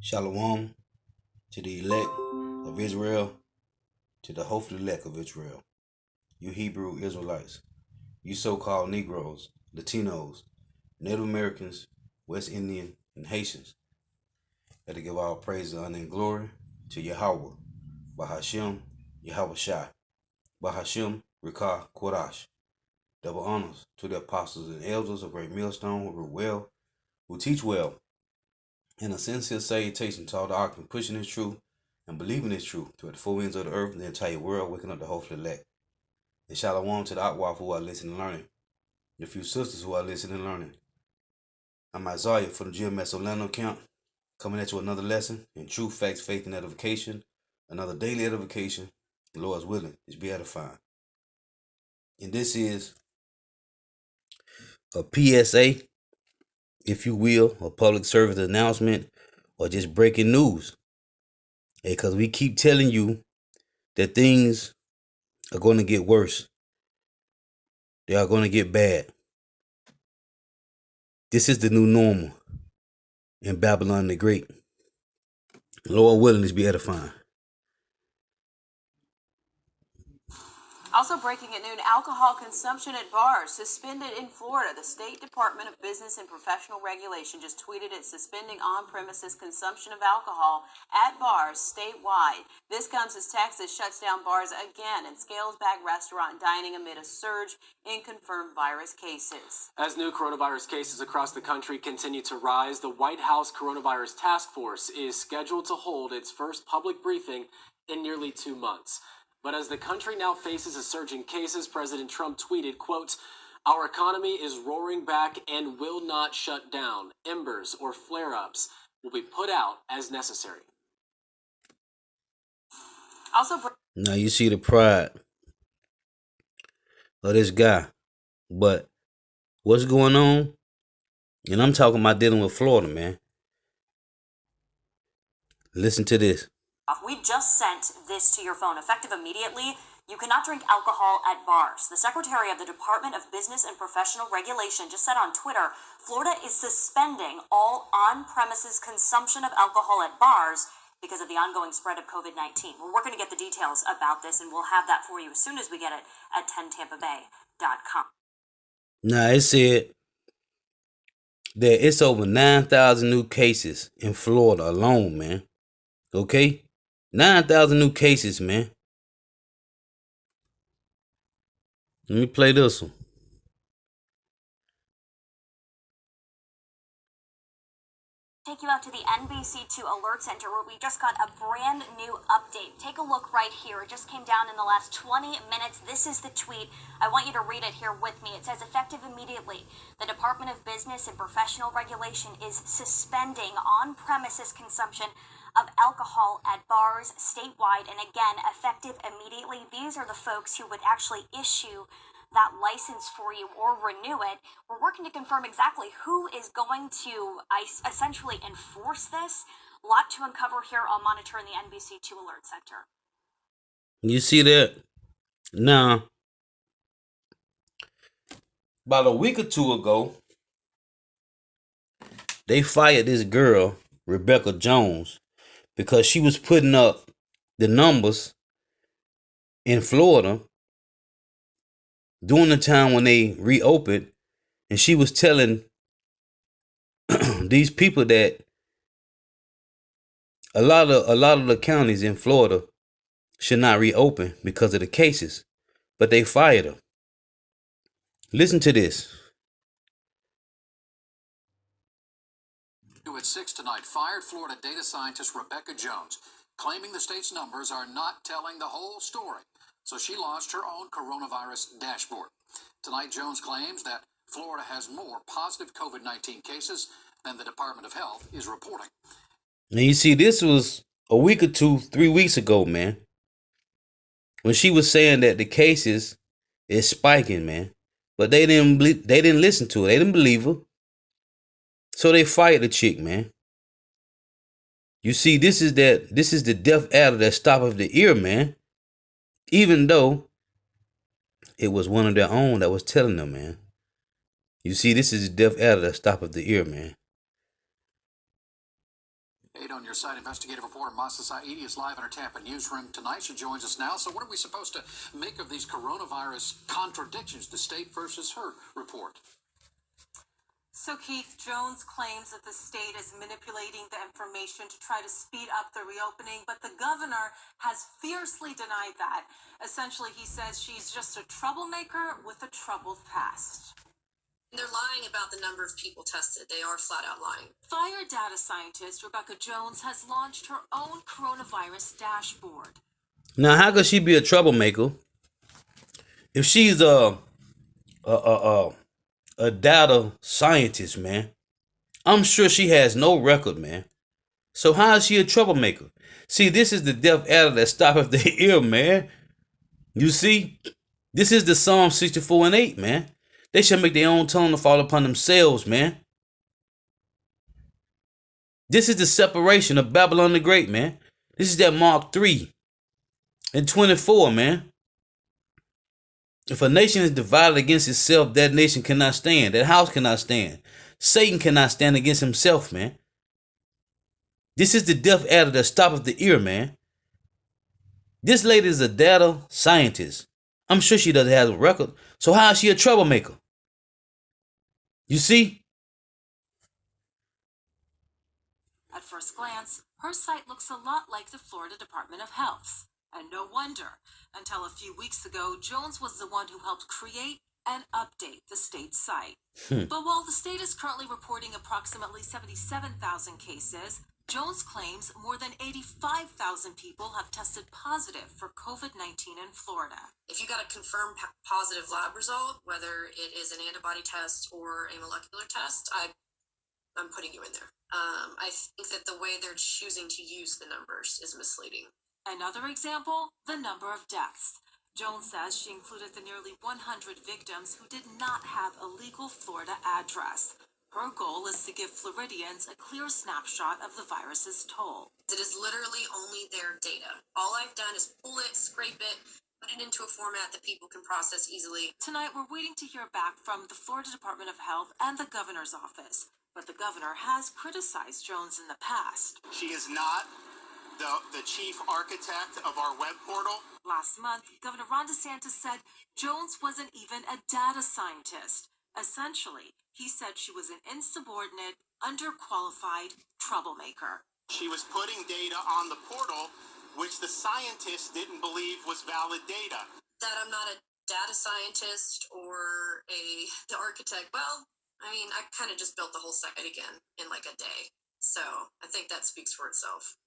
Shalom to the elect of Israel, to the hopeful elect of Israel. You Hebrew Israelites, you so-called Negroes, Latinos, Native Americans, West Indian, and Haitians. Let us give all praise, honor, and glory to Yahweh, Bahashem, Yahweh Shai, Bahashem, Rikah, Kodash. Double honors to the apostles and elders of Great Millstone who rule well, who teach well, and a sincere salutation to all the occupants pushing this truth and believing this truth to the four ends of the earth and the entire world, waking up the hopeful elect. And shalom to the Atwaf who are listening and learning, the few sisters who are listening and learning. I'm Isaiah from the GMS Orlando camp, coming at you with another lesson in truth, facts, faith, and edification, another daily edification, the Lord's willing, is be edifying. And this is a PSA, if you will, a public service announcement, or just breaking news. Because we keep telling you that things are going to get worse. They are going to get bad. This is the new normal in Babylon the Great. Lord willing, is be edifying. Also breaking at noon, alcohol consumption at bars suspended in Florida. The State Department of Business and Professional Regulation just tweeted it's suspending on-premises consumption of alcohol at bars statewide. This comes as Texas shuts down bars again and scales back restaurant dining amid a surge in confirmed virus cases. As new coronavirus cases across the country continue to rise, the White House Coronavirus Task Force is scheduled to hold its first public briefing in nearly 2 months. But as the country now faces a surge in cases, President Trump tweeted, quote, "Our economy is roaring back and will not shut down. Embers or flare-ups will be put out as necessary." Now you see the pride of this guy. But what's going on? And I'm talking about dealing with Florida, man. Listen to this. We just sent this to your phone. Effective immediately, you cannot drink alcohol at bars. The Secretary of the Department of Business and Professional Regulation just said on Twitter, Florida is suspending all on-premises consumption of alcohol at bars because of the ongoing spread of COVID-19. We're going to get the details about this, and we'll have that for you as soon as we get it at 10tampabay.com. Now, it said that it's over 9,000 new cases in Florida alone, man. Okay? 9,000 new cases, man. Let me play this one. Take you out to the NBC2 Alert Center where we just got a brand new update. Take a look right here. It just came down in the last 20 minutes. This is the tweet. I want you to read it here with me. It says, effective immediately, the Department of Business and Professional Regulation is suspending on-premises consumption of alcohol at bars statewide. And again, effective immediately, these are the folks who would actually issue that license for you or renew it. We're working to confirm exactly who is going to essentially enforce this. A lot to uncover here. I'll monitor in the NBC2 Alert Center. You see that? Now, about a week or two ago, they fired this girl, Rebecca Jones, because she was putting up the numbers in Florida during the time when they reopened, and she was telling these people that a lot of the counties in Florida should not reopen because of the cases, but they fired her. Listen to this. At 6 tonight, fired Florida data scientist Rebecca Jones, claiming the state's numbers are not telling the whole story. So she launched her own coronavirus dashboard. Tonight, Jones claims that Florida has more positive COVID-19 cases than the Department of Health is reporting. Now you see, this was a week or 2, 3 weeks ago, man, when she was saying that the cases is spiking, man. But they didn't listen to her. They didn't believe her. So they fired the chick, man. You see, this is the death adder that stoppeth the ear, man. Even though it was one of their own that was telling them, man. You see, this is the death adder that stoppeth the ear, man. On your side, investigative reporter Masa Saidi is live in our Tampa newsroom tonight. She joins us now. So what are we supposed to make of these coronavirus contradictions, the state versus her report? So, Keith, Jones claims that the state is manipulating the information to try to speed up the reopening, but the governor has fiercely denied that. Essentially, he says she's just a troublemaker with a troubled past. They're lying about the number of people tested. They are flat out lying. Fire data scientist Rebecca Jones has launched her own coronavirus dashboard. Now, how could she be a troublemaker if she's a data scientist, man? I'm sure she has no record, man. So how is she a troublemaker? See, this is the death adder that stoppeth the ear, man. You see, this is the Psalm 64:8, man. They shall make their own tongue to fall upon themselves, man. This is the separation of Babylon the Great, man. This is that Mark 3:24, man. If a nation is divided against itself, that nation cannot stand. That house cannot stand. Satan cannot stand against himself, man. This is the death adder that stoppeth the ear, man. This lady is a data scientist. I'm sure she doesn't have a record. So how is she a troublemaker? You see? At first glance, her site looks a lot like the Florida Department of Health. And no wonder, until a few weeks ago, Jones was the one who helped create and update the state site. But while the state is currently reporting approximately 77,000 cases, Jones claims more than 85,000 people have tested positive for COVID-19 in Florida. If you got a confirmed positive lab result, whether it is an antibody test or a molecular test, I'm putting you in there. I think that the way they're choosing to use the numbers is misleading. Another example, the number of deaths. Jones says she included the nearly 100 victims who did not have a legal Florida address. Her goal is to give Floridians a clear snapshot of the virus's toll. It is literally only their data. All I've done is pull it, scrape it, put it into a format that people can process easily. Tonight, we're waiting to hear back from the Florida Department of Health and the governor's office. But the governor has criticized Jones in the past. She is not the chief architect of our web portal. Last month, Governor Ron DeSantis said Jones wasn't even a data scientist. Essentially, he said she was an insubordinate, underqualified troublemaker. She was putting data on the portal, which the scientists didn't believe was valid data. That I'm not a data scientist or the architect. Well, I mean, I kind of just built the whole site again in like a day. So I think that speaks for itself.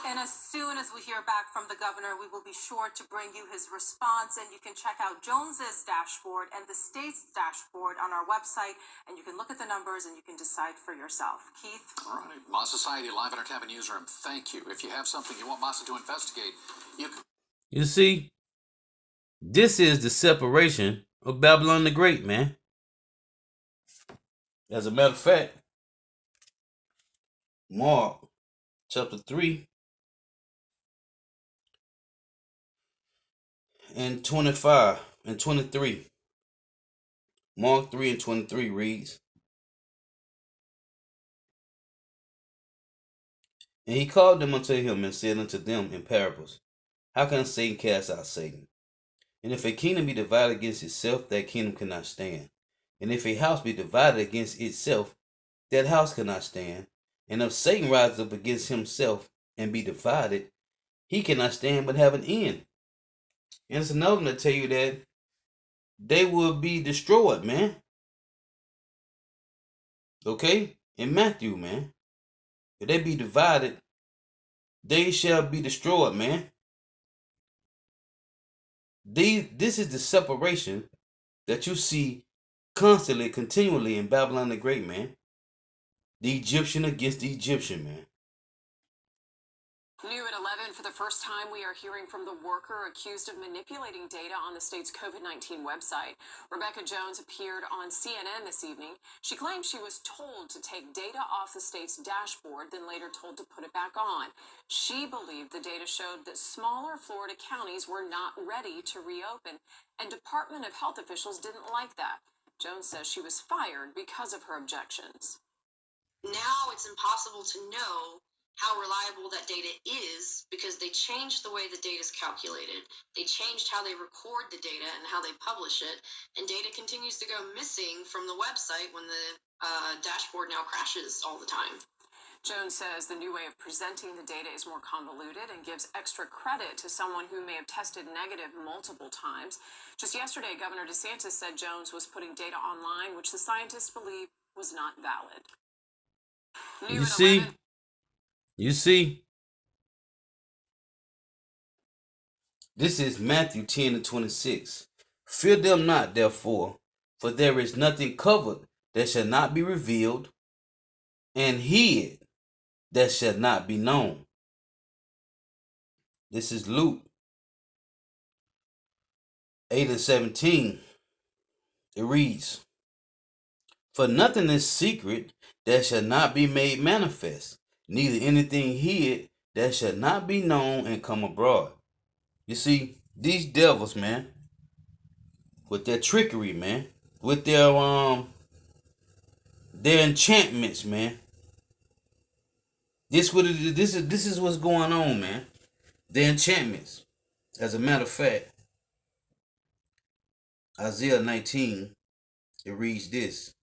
And as soon as we hear back from the governor, we will be sure to bring you his response. And you can check out Jones's dashboard and the state's dashboard on our website. And you can look at the numbers and you can decide for yourself. Keith? All right. Masa Saidi live in our Tampa newsroom. Thank you. If you have something you want Masa to investigate, you can... You see, this is the separation of Babylon the Great, man. As a matter of fact, Mark chapter 3 and 25 and 23. Mark 3 and 23 reads, And he called them unto him and said unto them in parables, How can Satan cast out Satan? And if a kingdom be divided against itself, that kingdom cannot stand. And if a house be divided against itself, that house cannot stand. And if Satan rises up against himself and be divided, he cannot stand but have an end. And it's another one to tell you that they will be destroyed, man. Okay? In Matthew, man. If they be divided, they shall be destroyed, man. This is the separation that you see constantly, continually in Babylon the Great, man. The Egyptian against the Egyptian, man. New at 11, for the first time, we are hearing from the worker accused of manipulating data on the state's COVID-19 website. Rebecca Jones appeared on CNN this evening. She claimed she was told to take data off the state's dashboard, then later told to put it back on. She believed the data showed that smaller Florida counties were not ready to reopen, and Department of Health officials didn't like that. Jones says she was fired because of her objections. Now it's impossible to know how reliable that data is because they changed the way the data is calculated. They changed how they record the data and how they publish it. And data continues to go missing from the website when the dashboard now crashes all the time. Jones says the new way of presenting the data is more convoluted and gives extra credit to someone who may have tested negative multiple times. Just yesterday, Governor DeSantis said Jones was putting data online, which the scientists believe was not valid. New You at see? 11. You see? This is Matthew 10:26. Fear them not, therefore, for there is nothing covered that shall not be revealed, and hid that shall not be known. This is Luke 8:17. It reads, for nothing is secret that shall not be made manifest, neither anything hid that shall not be known and come abroad. You see, these devils, man, with their trickery, man, with their enchantments, man. This is what's going on, man. Their enchantments. As a matter of fact, Isaiah 19, it reads this.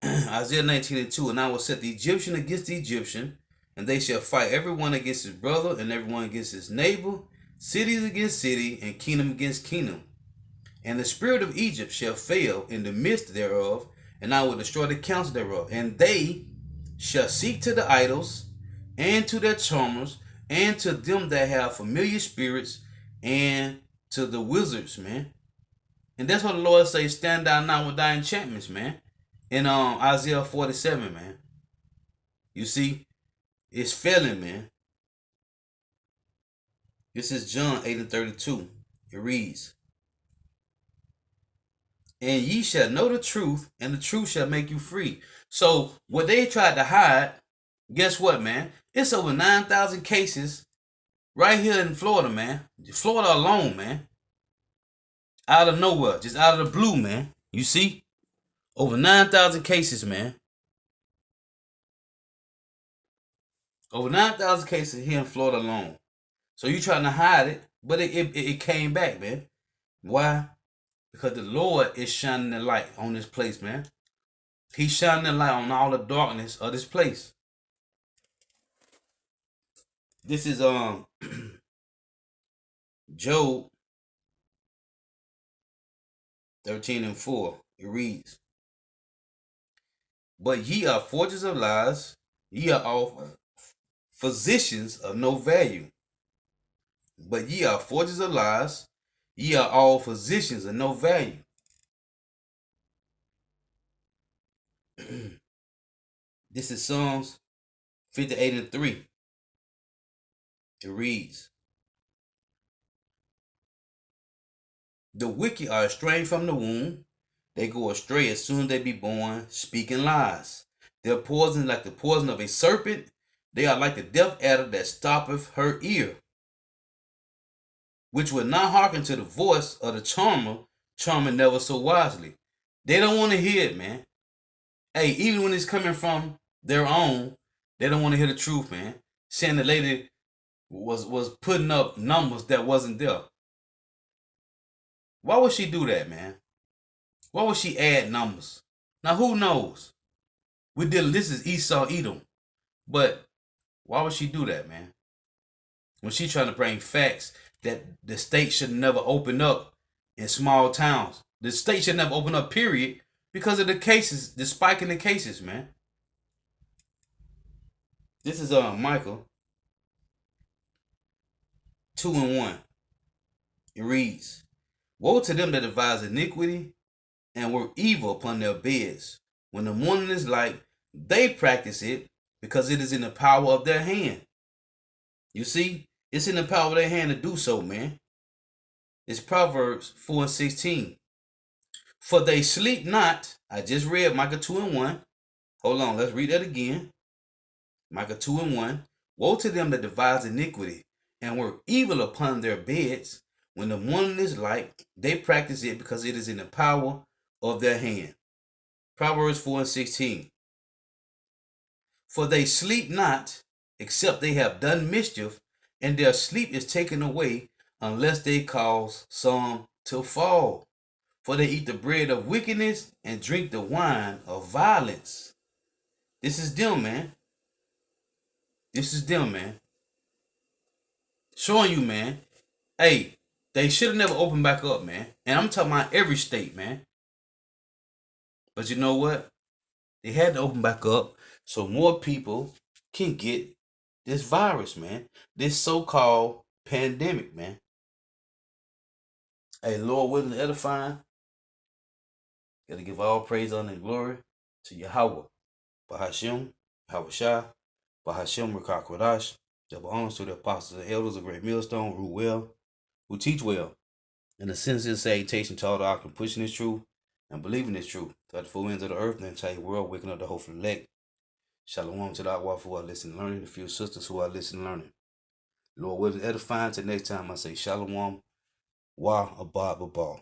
Isaiah 19:2, and I will set the Egyptian against the Egyptian, and they shall fight everyone against his brother, and everyone against his neighbor, cities against city, and kingdom against kingdom. And the spirit of Egypt shall fail in the midst thereof, and I will destroy the counsel thereof. And they shall seek to the idols, and to their charmers, and to them that have familiar spirits, and to the wizards, man. And that's what the Lord says, stand down now with thy enchantments, man. In Isaiah 47, man. You see, it's failing, man. This is John 8:32. It reads, and ye shall know the truth, and the truth shall make you free. So what they tried to hide, guess what, man? It's over 9,000 cases right here in Florida, man. Florida alone, man. Out of nowhere, just out of the blue, man. You see? Over 9,000 cases, man. Over 9,000 cases here in Florida alone. So you trying to hide it, but it came back, man. Why? Because the Lord is shining the light on this place, man. He's shining the light on all the darkness of this place. This is Job 13:4. It reads, but ye are forgers of lies, ye are all physicians of no value. But ye are forgers of lies, ye are all physicians of no value. This is Psalms 58:3. It reads, the wicked are estranged from the womb. They go astray as soon as they be born, speaking lies. Their poison is like the poison of a serpent. They are like the deaf adder that stoppeth her ear, which will not hearken to the voice of the charmer, charming never so wisely. They don't want to hear it, man. Hey, even when it's coming from their own, they don't want to hear the truth, man. Saying the lady was putting up numbers that wasn't there. Why would she do that, man? Why would she add numbers? Now, who knows? This is Esau Edom. But why would she do that, man? When she trying to bring facts that the state should never open up in small towns. The state should never open up, period, because of the cases, the spike in the cases, man. This is Michael 2:1. It reads, woe to them that devise iniquity and work evil upon their beds. When the morning is light, they practice it because it is in the power of their hand. You see, it's in the power of their hand to do so, man. It's Proverbs 4:16. For they sleep not. I just read Micah 2:1. Hold on, let's read that again. Micah 2:1. Woe to them that devise iniquity and work evil upon their beds. When the morning is light, they practice it because it is in the power of their hand. Proverbs 4:16. For they sleep not, except they have done mischief, and their sleep is taken away, unless they cause some to fall. For they eat the bread of wickedness and drink the wine of violence. This is them, man. This is them, man. Showing you, man. Hey, they should have never opened back up, man. And I'm talking about every state, man. But you know what? They had to open back up so more people can get this virus, man. This so-called pandemic, man. Hey, Lord willing and edifying. Gotta give all praise, honor, and glory to Yahweh. Bahashim, Yahweh Bahashim, Rakah Kodash. Double honors to the apostles and elders of Great Millstone, who well, who teach well. And a sincere salutation to all the out pushing this truth and believing this truth. To the full ends of the earth and the entire world, waking up the hopeful elect. Shalom to the Outwalk who are listening and learning, the few sisters who are listening and learning. Lord willing, edifying. Till next time, I say Shalom, Wa Abad Babal.